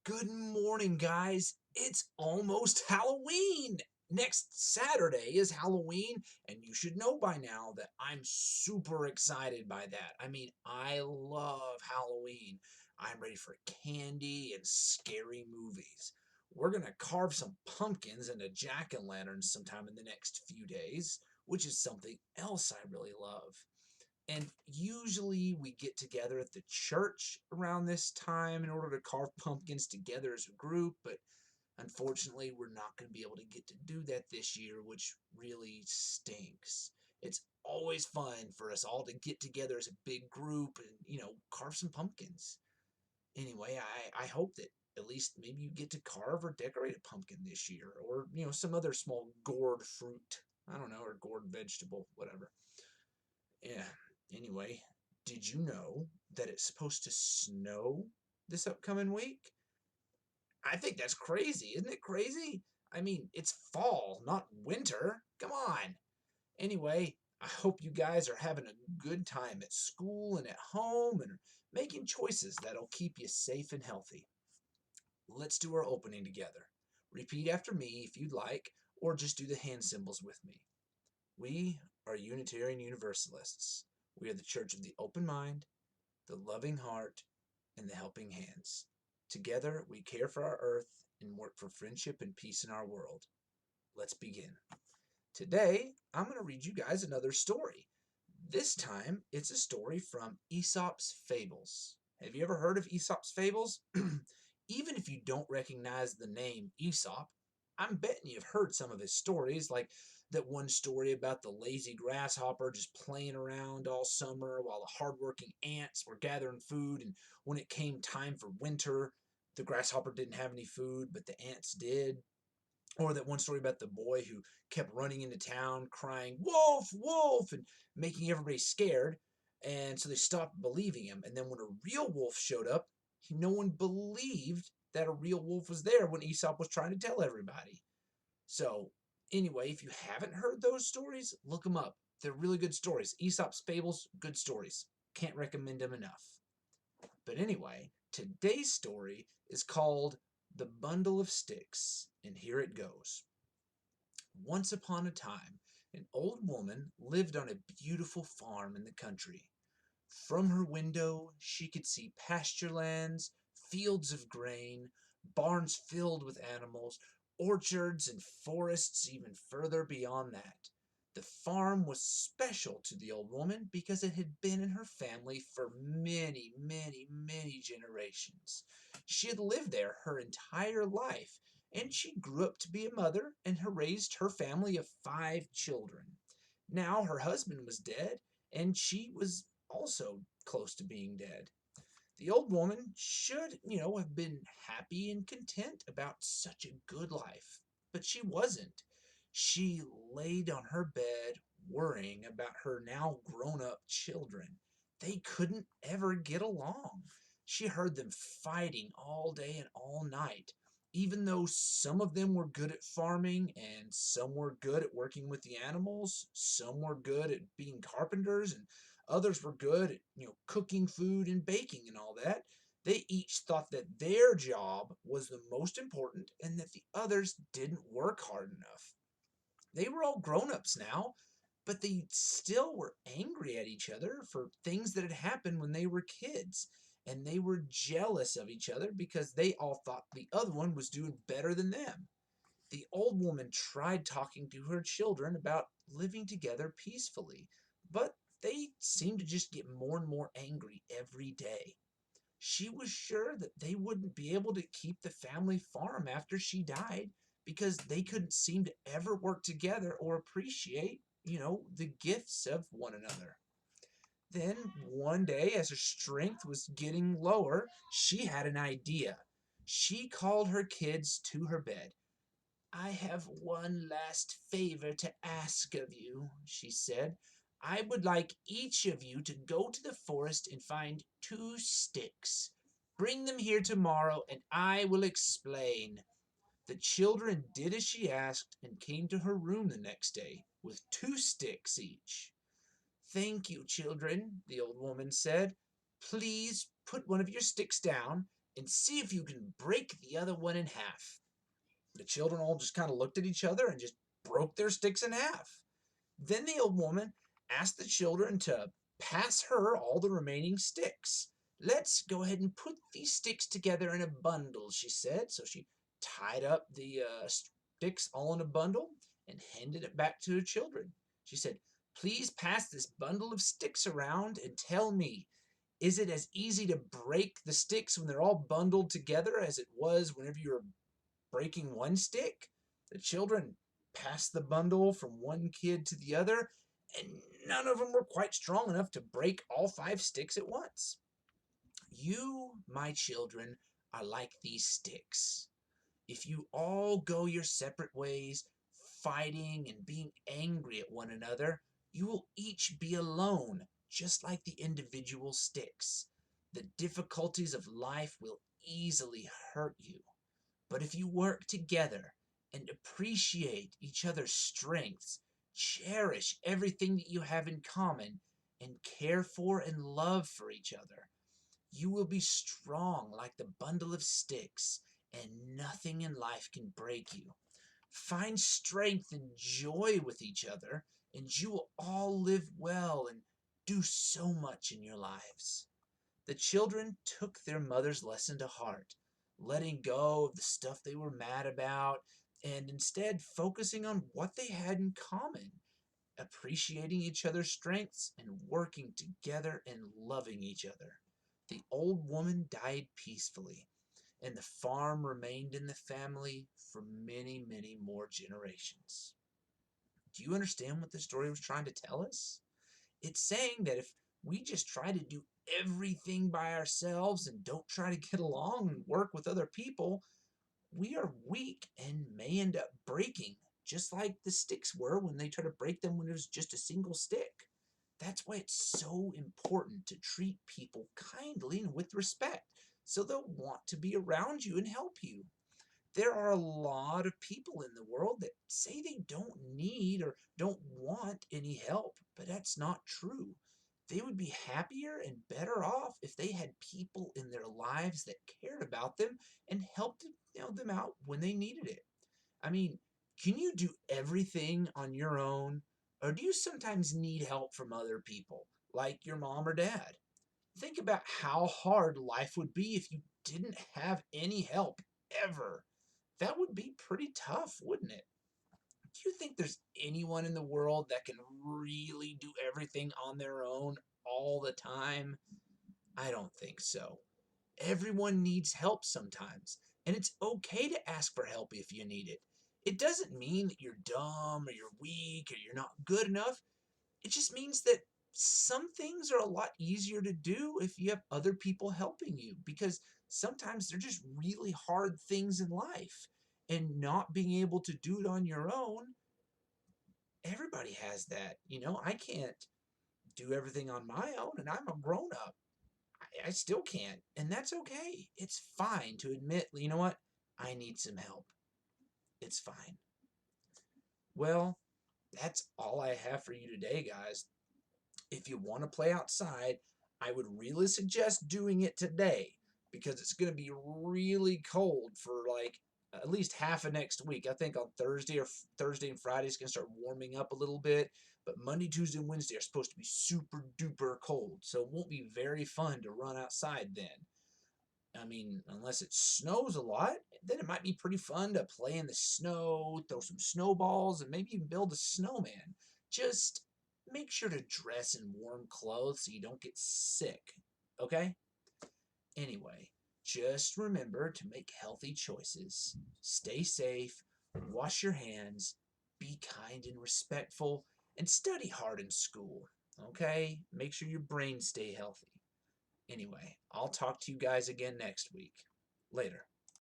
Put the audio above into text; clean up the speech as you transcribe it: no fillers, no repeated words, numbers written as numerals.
Good morning, guys. It's almost Halloween. Next Saturday is Halloween, and you should know by now that I'm super excited by that. I mean, I love Halloween. I'm ready for candy and scary movies. We're going to carve some pumpkins into jack-o'-lanterns sometime in the next few days, which is something else I really love. And usually we get together at the church around this time in order to carve pumpkins together as a group, but unfortunately we're not going to be able to get to do that this year, which really stinks. It's always fun for us all to get together as a big group and, carve some pumpkins. Anyway, I hope that at least maybe you get to carve or decorate a pumpkin this year, or, some other small gourd fruit. I don't know, or gourd vegetable, whatever. Yeah. Anyway, did you know that it's supposed to snow this upcoming week? I think that's crazy. Isn't it crazy? I mean, it's fall, not winter. Come on. Anyway, I hope you guys are having a good time at school and at home and making choices that'll keep you safe and healthy. Let's do our opening together. Repeat after me if you'd like, or just do the hand symbols with me. We are Unitarian Universalists. We are the Church of the open mind, the loving heart, and the helping hands. Together, we care for our earth and work for friendship and peace in our world. Let's begin. Today, I'm going to read you guys another story. This time, it's a story from Aesop's Fables. Have you ever heard of Aesop's Fables? Even if you don't recognize the name Aesop, I'm betting you've heard some of his stories, like that one story about the lazy grasshopper just playing around all summer while the hardworking ants were gathering food, and when it came time for winter, the grasshopper didn't have any food, but the ants did. Or that one story about the boy who kept running into town crying, "Wolf, wolf," and making everybody scared. And so they stopped believing him. And then when a real wolf showed up, no one believed that a real wolf was there when Aesop was trying to tell everybody. So, anyway, if you haven't heard those stories, look them up. They're really good stories. Aesop's Fables, good stories. Can't recommend them enough. But anyway, today's story is called The Bundle of Sticks, and here it goes. Once upon a time, an old woman lived on a beautiful farm in the country. From her window, she could see pasture lands, fields of grain, barns filled with animals, orchards and forests even further beyond that. The farm was special to the old woman because it had been in her family for many, many, many generations. She had lived there her entire life, and she grew up to be a mother and had raised her family of 5 children. Now her husband was dead, and she was also close to being dead. The old woman should, have been happy and content about such a good life, but she wasn't. She laid on her bed worrying about her now grown up children. They couldn't ever get along. She heard them fighting all day and all night. Even though some of them were good at farming and some were good at working with the animals, some were good at being carpenters, and others were good at, cooking food and baking and all that. They each thought that their job was the most important and that the others didn't work hard enough. They were all grown-ups now, but they still were angry at each other for things that had happened when they were kids. And they were jealous of each other because they all thought the other one was doing better than them. The old woman tried talking to her children about living together peacefully, but they seemed to just get more and more angry every day. She was sure that they wouldn't be able to keep the family farm after she died because they couldn't seem to ever work together or appreciate, the gifts of one another. Then one day, as her strength was getting lower, she had an idea. She called her kids to her bed. "I have one last favor to ask of you," she said. "I would like each of you to go to the forest and find 2 sticks. Bring them here tomorrow, and I will explain." The children did as she asked and came to her room the next day with 2 sticks each. "Thank you, children," the old woman said. "Please put one of your sticks down, and see if you can break the other one in half. The children all just kind of looked at each other and just broke their sticks in half. Then the old woman asked the children to pass her all the remaining sticks. Let's go ahead and put these sticks together in a bundle, she said. So she tied up the sticks all in a bundle and handed it back to the children. She said, please pass this bundle of sticks around and tell me, is it as easy to break the sticks when they're all bundled together as it was whenever you were breaking one stick? The children passed the bundle from one kid to the other, and none of them were quite strong enough to break all 5 sticks at once. You, my children, are like these sticks. If you all go your separate ways, fighting and being angry at one another, you will each be alone, just like the individual sticks. The difficulties of life will easily hurt you. But if you work together and appreciate each other's strengths, cherish everything that you have in common, and care for and love for each other, you will be strong like the bundle of sticks, and nothing in life can break you. Find strength and joy with each other, and you will all live well and do so much in your lives. The children took their mother's lesson to heart, letting go of the stuff they were mad about and instead focusing on what they had in common, appreciating each other's strengths and working together and loving each other. The old woman died peacefully, and the farm remained in the family for many, many more generations. Do you understand what the story was trying to tell us? It's saying that if we just try to do everything by ourselves and don't try to get along and work with other people, we are weak and may end up breaking, just like the sticks were when they try to break them when it was just a single stick. That's why it's so important to treat people kindly and with respect, so they'll want to be around you and help you. There are a lot of people in the world that say they don't need or don't want any help, but that's not true. They would be happier and better off if they had people in their lives that cared about them and helped them out when they needed it. I mean, can you do everything on your own, or do you sometimes need help from other people, like your mom or dad? Think about how hard life would be if you didn't have any help ever. That would be pretty tough, wouldn't it? Do you think there's anyone in the world that can really do everything on their own all the time? I don't think so. Everyone needs help sometimes, and it's okay to ask for help if you need it. It doesn't mean that you're dumb or you're weak or you're not good enough. It just means that some things are a lot easier to do if you have other people helping you, because sometimes they're just really hard things in life. And not being able to do it on your own, everybody has that. I can't do everything on my own, and I'm a grown up. I still can't, and that's okay. It's fine to admit, you know what? I need some help. It's fine. Well, that's all I have for you today, guys. If you want to play outside, I would really suggest doing it today, because it's going to be really cold for like at least half of next week. I think on Thursday and Friday it's going to start warming up a little bit, but Monday, Tuesday, and Wednesday are supposed to be super duper cold, so it won't be very fun to run outside then. I mean, unless it snows a lot, then it might be pretty fun to play in the snow, throw some snowballs, and maybe even build a snowman. Just make sure to dress in warm clothes so you don't get sick, okay? Anyway, just remember to make healthy choices. Stay safe, wash your hands, be kind and respectful, and study hard in school, okay? Make sure your brains stay healthy. Anyway, I'll talk to you guys again next week. Later.